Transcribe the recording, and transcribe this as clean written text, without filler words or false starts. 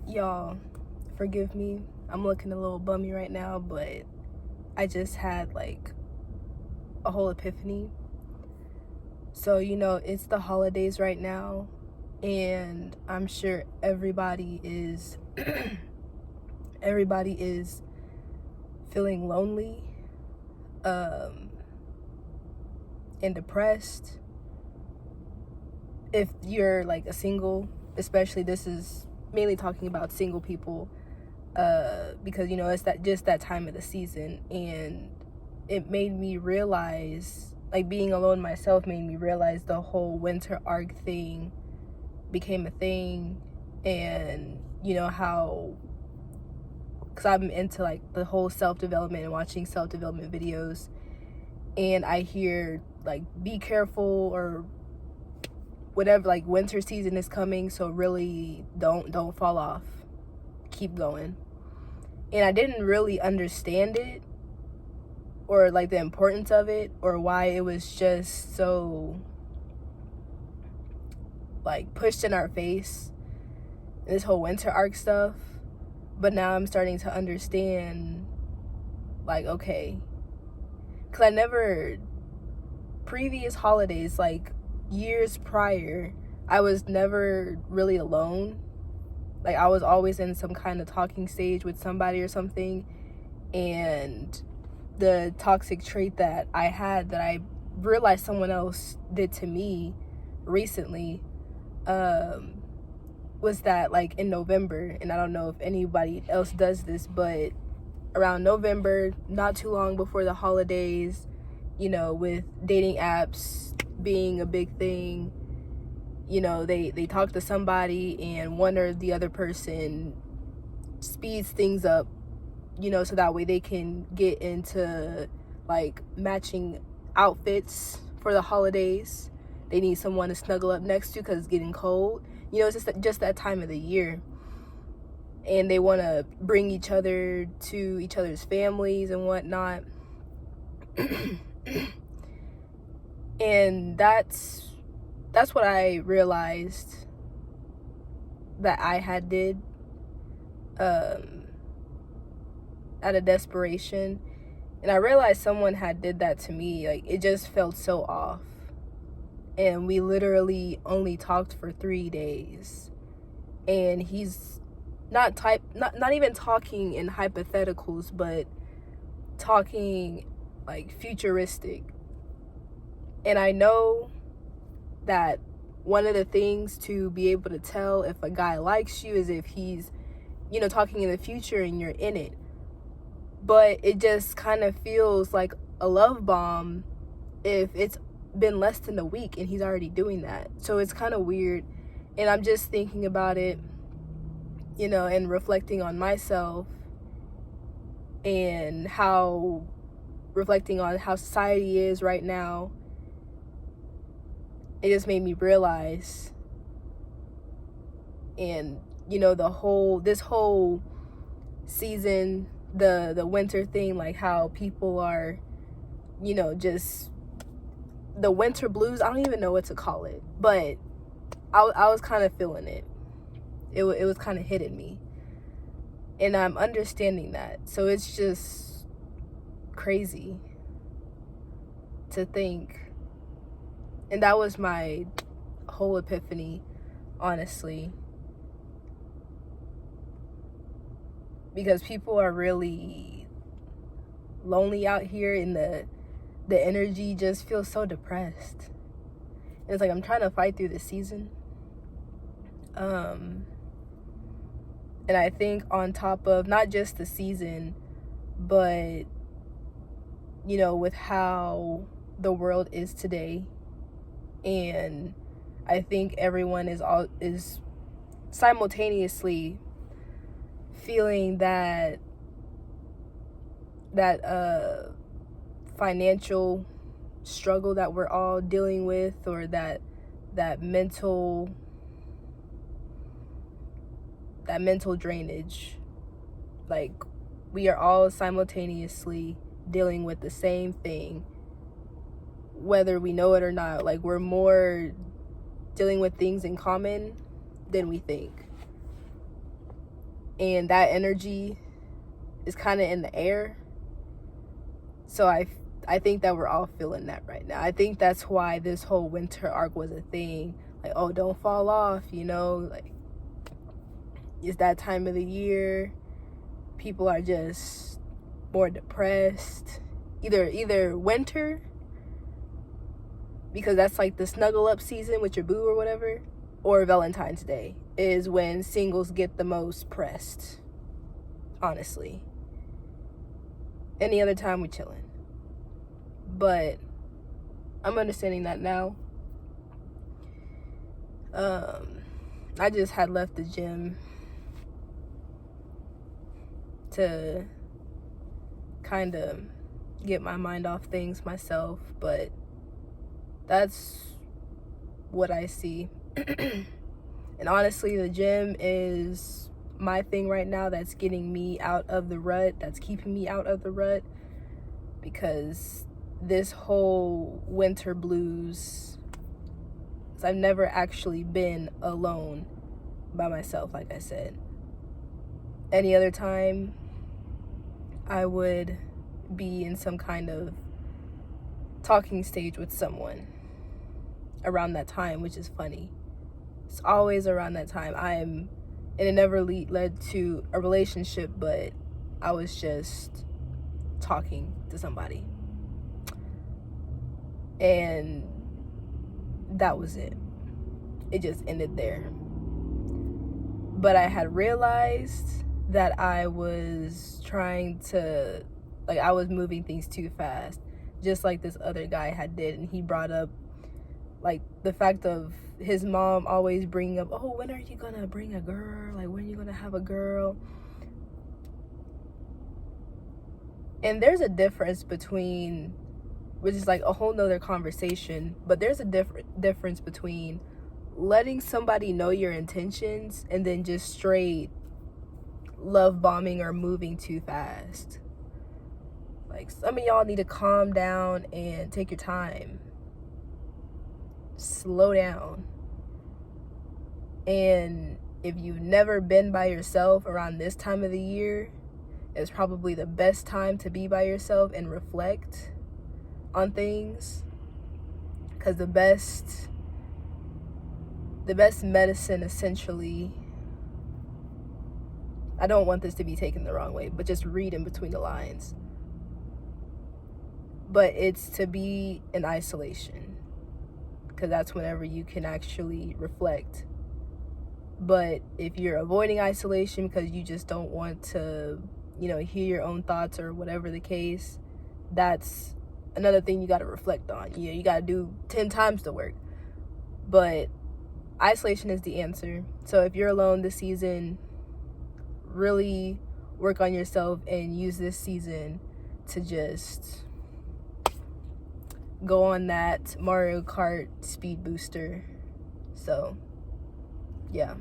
Y'all, forgive me. I'm looking a little bummy right now, but I just had like a whole epiphany. So, it's the holidays right now, and I'm sure everybody is everybody is feeling lonely and depressed. If you're like a single, especially, this is mainly talking about single people, because it's that time of the season, and it made me realize, like, being alone myself made me realize the whole winter arc thing became a thing. And how, because I'm into like the whole self-development and watching self-development videos, and I hear like, be careful or whatever, like winter season is coming, so really don't fall off, keep going. And I didn't really understand it, or like the importance of it, or why it was just so like pushed in our face, this whole winter arc stuff. But now I'm starting to understand, like, okay, because I never, previous holidays, like years prior, I was never really alone. Like, I was always in some kind of talking stage with somebody or something. And the toxic trait that I had, that I realized someone else did to me recently, was that, like, in November, and I don't know if anybody else does this, but around November, not too long before the holidays, with dating apps being a big thing, they talk to somebody, and one or the other person speeds things up, so that way they can get into like matching outfits for the holidays. They need someone to snuggle up next to because it's getting cold. It's just that time of the year, and they want to bring each other to each other's families and whatnot. And that's what I realized that I had did, out of desperation. And I realized someone had did that to me. Like, it just felt so off. And we literally only talked for 3 days, and he's not even talking in hypotheticals, but talking like futuristic. And I know that one of the things to be able to tell if a guy likes you is if he's, talking in the future and you're in it. But it just kind of feels like a love bomb if it's been less than a week and he's already doing that. So it's kind of weird. And I'm just thinking about it, and reflecting on myself, and reflecting on how society is right now. It just made me realize, and this whole season, the winter thing, like how people are, just the winter blues. I don't even know what to call it, but I was kind of feeling it. It was kind of hitting me, and I'm understanding that. So it's just crazy to think. And that was my whole epiphany, honestly. Because people are really lonely out here, and the energy just feels so depressed. And it's like I'm trying to fight through this season. And I think on top of not just the season, but with how the world is today, and I think everyone is simultaneously feeling that financial struggle that we're all dealing with, or that mental drainage. Like, we are all simultaneously dealing with the same thing, whether we know it or not. Like, we're more dealing with things in common than we think. and that energy is kind of in the air. So I think that we're all feeling that right now. I think that's why this whole winter arc was a thing. Like, oh, don't fall off, you know, like it's that time of the year. People are just more depressed. Either winter, because that's like the snuggle up season with your boo or whatever, or Valentine's Day is when singles get the most pressed, honestly. Any other time we chilling. But I'm understanding that now. I just had left the gym to kind of get my mind off things myself, but that's what I see. And honestly, the gym is my thing right now that's getting me out of the rut, that's keeping me out of the rut, because this whole winter blues, I've never actually been alone by myself, like I said. Any other time, I would be in some kind of talking stage with someone around that time, which is funny. It's always around that time. And it never led to a relationship, but I was just talking to somebody. And that was it. It just ended there. But I had realized that I was trying to, like, I was moving things too fast, just like this other guy had did. And he brought up, like, the fact of his mom always bringing up, oh, when are you gonna bring a girl? Like, when are you gonna have a girl? And there's a difference between, which is like a whole nother conversation, but there's a difference between letting somebody know your intentions and then just straight love bombing or moving too fast. Like, some of y'all need to calm down and take your time. Slow down. And if you've never been by yourself around this time of the year, it's probably the best time to be by yourself and reflect on things, because the best medicine, essentially, I don't want this to be taken the wrong way, but just read in between the lines, but it's to be in isolation, because that's whenever you can actually reflect. But if you're avoiding isolation because you just don't want to, you know, hear your own thoughts or whatever the case, that's another thing you got to reflect on. You know, you got to do 10 times the work. But isolation is the answer. So if you're alone this season, really work on yourself and use this season to just go on that Mario Kart speed booster. So, yeah.